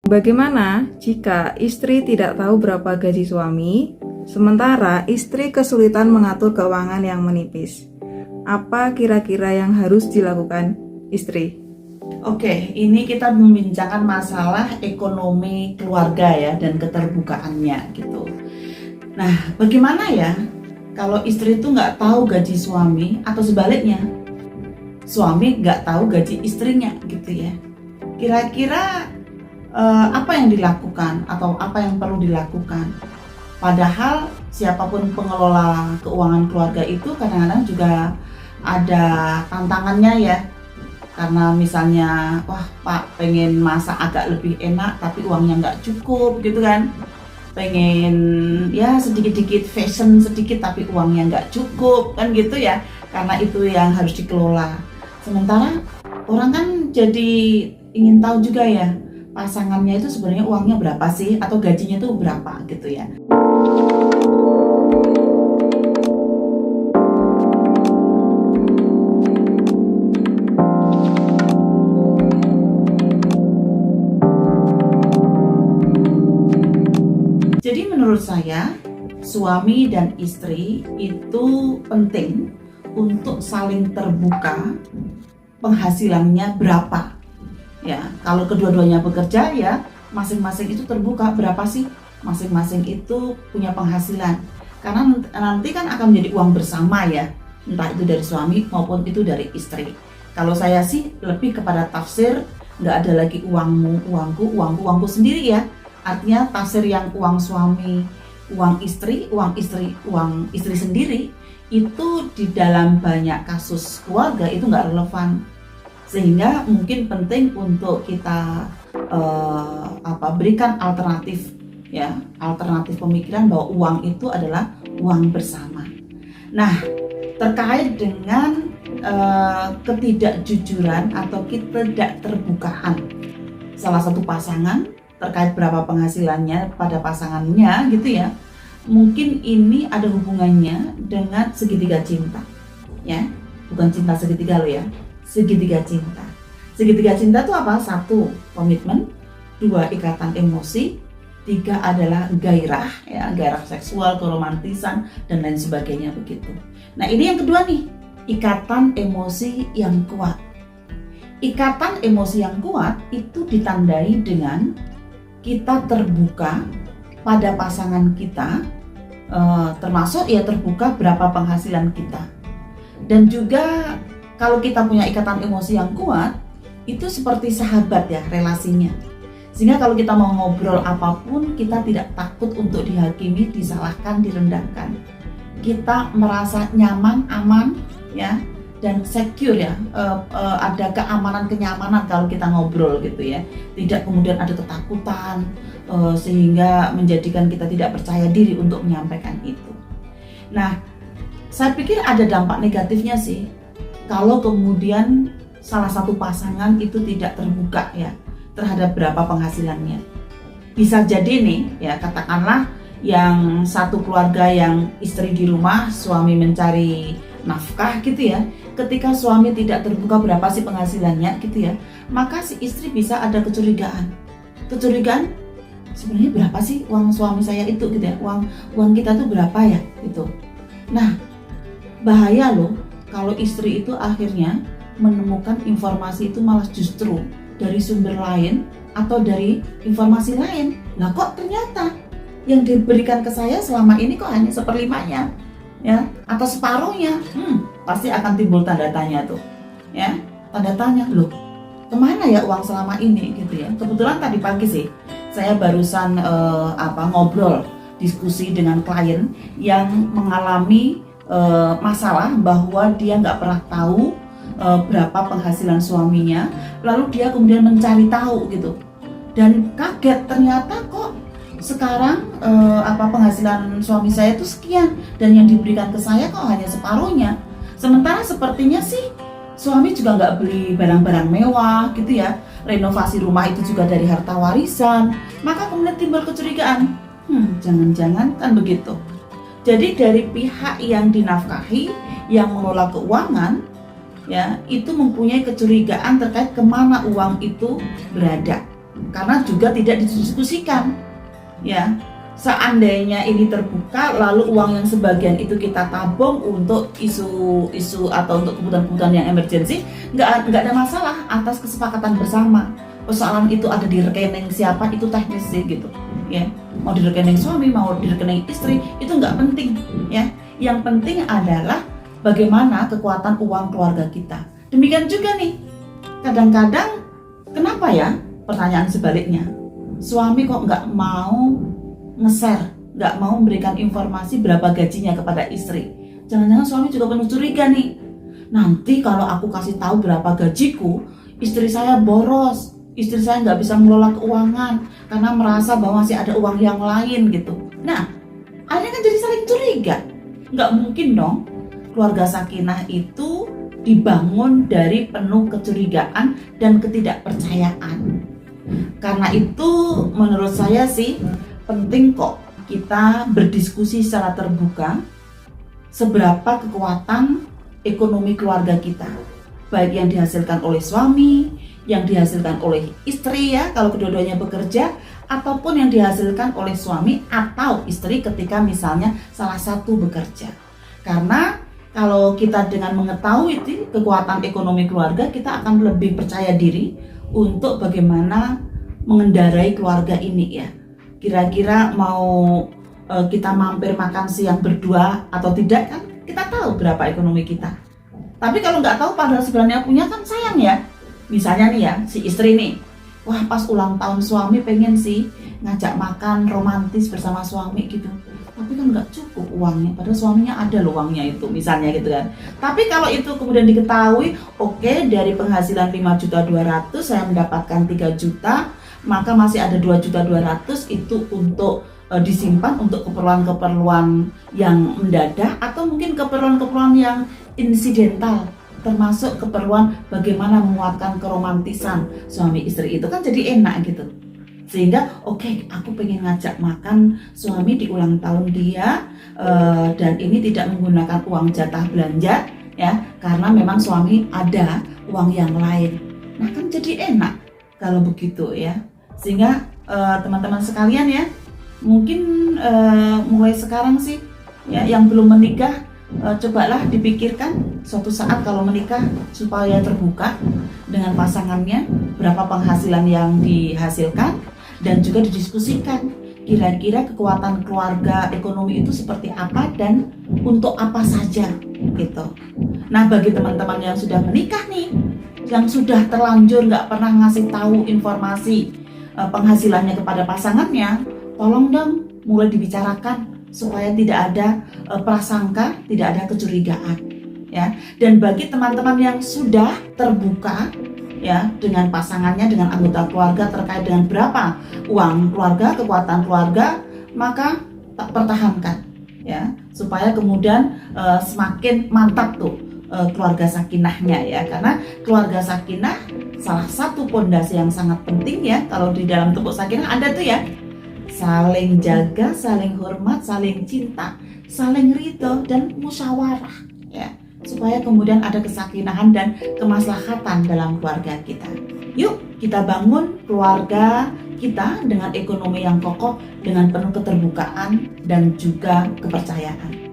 Bagaimana jika istri tidak tahu berapa gaji suami, sementara istri kesulitan mengatur keuangan yang menipis? Apa kira-kira yang harus dilakukan istri? Oke, ini kita membincangkan masalah ekonomi keluarga ya dan keterbukaannya gitu. Nah, bagaimana ya kalau istri itu nggak tahu gaji suami atau sebaliknya, suami nggak tahu gaji istrinya gitu ya? Kira-kira apa yang dilakukan atau apa yang perlu dilakukan? Padahal siapapun pengelola keuangan keluarga itu kadang-kadang juga ada tantangannya ya. Karena misalnya, wah Pak pengen masak agak lebih enak tapi uangnya nggak cukup gitu kan. Pengen ya sedikit-sedikit fashion sedikit tapi uangnya nggak cukup kan gitu ya. Karena itu yang harus dikelola. Sementara orang kan jadi ingin tahu juga ya, pasangannya itu sebenarnya uangnya berapa sih atau gajinya itu berapa gitu ya. Jadi menurut saya suami dan istri itu penting untuk saling terbuka penghasilannya berapa. Ya, kalau kedua-duanya bekerja ya masing-masing itu terbuka berapa sih masing-masing itu punya penghasilan. Karena nanti kan akan menjadi uang bersama ya, entah itu dari suami maupun itu dari istri. Kalau saya sih lebih kepada tafsir nggak ada lagi uangmu, uangku, uangku, uangku sendiri ya. Artinya tafsir yang uang suami, uang istri, uang istri sendiri itu di dalam banyak kasus keluarga itu nggak relevan. Sehingga mungkin penting untuk kita berikan alternatif ya, alternatif pemikiran bahwa uang itu adalah uang bersama. Nah, terkait dengan ketidakjujuran atau ketidakterbukaan salah satu pasangan terkait berapa penghasilannya pada pasangannya gitu ya, mungkin ini ada hubungannya dengan segitiga cinta ya, bukan cinta segitiga loh ya, segitiga cinta. Segitiga cinta itu apa? 1, komitmen, 2, ikatan emosi, 3 adalah gairah ya, gairah seksual, keromantisan dan lain sebagainya begitu. Nah, ini yang kedua nih, ikatan emosi yang kuat. Ikatan emosi yang kuat itu ditandai dengan kita terbuka pada pasangan kita, termasuk ya terbuka berapa penghasilan kita. Dan juga kalau kita punya ikatan emosi yang kuat, itu seperti sahabat ya relasinya. Sehingga kalau kita mau ngobrol apapun, kita tidak takut untuk dihakimi, disalahkan, direndahkan. Kita merasa nyaman, aman ya, dan secure ya, ada keamanan, kenyamanan kalau kita ngobrol gitu ya. Tidak kemudian ada ketakutan sehingga menjadikan kita tidak percaya diri untuk menyampaikan itu. Nah, saya pikir ada dampak negatifnya sih kalau kemudian salah satu pasangan itu tidak terbuka ya terhadap berapa penghasilannya. Bisa jadi nih ya, katakanlah yang satu keluarga yang istri di rumah, suami mencari nafkah gitu ya. Ketika suami tidak terbuka berapa sih penghasilannya gitu ya, maka si istri bisa ada kecurigaan. Kecurigaan sebenarnya berapa sih uang suami saya itu gitu ya, uang kita tuh berapa ya gitu. Nah, bahaya loh kalau istri itu akhirnya menemukan informasi itu malah justru dari sumber lain atau dari informasi lain. Nah, kok ternyata yang diberikan ke saya selama ini kok hanya seperlimanya ya, atau separuhnya. Pasti akan timbul tanda tanya tuh ya, tanda tanya, loh kemana ya uang selama ini gitu ya. Kebetulan tadi pagi sih saya barusan ngobrol diskusi dengan klien yang mengalami masalah bahwa dia nggak pernah tahu berapa penghasilan suaminya, lalu dia kemudian mencari tahu gitu dan kaget ternyata kok sekarang penghasilan suami saya itu sekian dan yang diberikan ke saya kok hanya separuhnya. Sementara sepertinya sih suami juga nggak beli barang-barang mewah gitu ya, renovasi rumah itu juga dari harta warisan. Maka kemudian timbul kecurigaan, jangan-jangan kan begitu. Jadi dari pihak yang dinafkahi, yang mengelola keuangan ya, itu mempunyai kecurigaan terkait kemana uang itu berada karena juga tidak didiskusikan, ya. Seandainya ini terbuka, lalu uang yang sebagian itu kita tabung untuk isu-isu atau untuk kebutuhan-kebutuhan yang emergensi, nggak ada masalah atas kesepakatan bersama. Persoalan itu ada di rekening siapa itu teknis sih gitu, ya. Mau di rekening suami, mau di rekening istri, itu nggak penting, ya. Yang penting adalah bagaimana kekuatan uang keluarga kita. Demikian juga nih, kadang-kadang kenapa ya? Pertanyaan sebaliknya, suami kok nggak mau nge-share, nggak mau memberikan informasi berapa gajinya kepada istri. Jangan-jangan suami juga penuh curiga nih. Nanti kalau aku kasih tahu berapa gajiku, istri saya boros, istri saya nggak bisa mengelola keuangan karena merasa bahwa masih ada uang yang lain gitu. Nah, akhirnya kan jadi saling curiga. Nggak mungkin dong keluarga sakinah itu dibangun dari penuh kecurigaan dan ketidakpercayaan. Karena itu menurut saya sih penting kok kita berdiskusi secara terbuka seberapa kekuatan ekonomi keluarga kita, baik yang dihasilkan oleh suami, yang dihasilkan oleh istri ya kalau kedua-duanya bekerja, ataupun yang dihasilkan oleh suami atau istri ketika misalnya salah satu bekerja. Karena kalau kita dengan mengetahui itu kekuatan ekonomi keluarga, kita akan lebih percaya diri untuk bagaimana mengendarai keluarga ini ya. Kira-kira mau kita mampir makan siang berdua atau tidak kan kita tahu berapa ekonomi kita. Tapi kalau nggak tahu padahal sebenarnya punya kan sayang ya. Misalnya nih ya si istri nih, wah pas ulang tahun suami pengen sih ngajak makan romantis bersama suami gitu. Tapi kan nggak cukup uangnya, padahal suaminya ada loh uangnya itu misalnya gitu kan. Tapi kalau itu kemudian diketahui, oke, dari penghasilan 5.200.000 saya mendapatkan 3 juta, maka masih ada 2.200.000 itu untuk disimpan untuk keperluan-keperluan yang mendadak atau mungkin keperluan-keperluan yang insidental, termasuk keperluan bagaimana menguatkan keromantisan suami istri itu kan jadi enak gitu. Sehingga oke, aku pengen ngajak makan suami di ulang tahun dia dan ini tidak menggunakan uang jatah belanja ya, karena memang suami ada uang yang lain. Nah kan jadi enak kalau begitu ya. Sehingga teman-teman sekalian ya, mungkin mulai sekarang sih ya yang belum menikah cobalah dipikirkan suatu saat kalau menikah supaya terbuka dengan pasangannya berapa penghasilan yang dihasilkan dan juga didiskusikan kira-kira kekuatan keluarga ekonomi itu seperti apa dan untuk apa saja gitu. Nah bagi teman-teman yang sudah menikah nih, yang sudah terlanjur nggak pernah ngasih tahu informasi penghasilannya kepada pasangannya, tolong dong mulai dibicarakan supaya tidak ada prasangka, tidak ada kecurigaan ya. Dan bagi teman-teman yang sudah terbuka ya dengan pasangannya, dengan anggota keluarga terkait dengan berapa uang keluarga, kekuatan keluarga, maka tak pertahankan ya supaya kemudian semakin mantap tuh keluarga sakinahnya ya. Karena keluarga sakinah salah satu pondasi yang sangat penting ya, kalau di dalam tubuh sakinah ada tuh ya, saling jaga, saling hormat, saling cinta, saling ridho dan musyawarah ya, supaya kemudian ada kesakinahan dan kemaslahatan dalam keluarga kita. Yuk kita bangun keluarga kita dengan ekonomi yang kokoh, dengan penuh keterbukaan dan juga kepercayaan.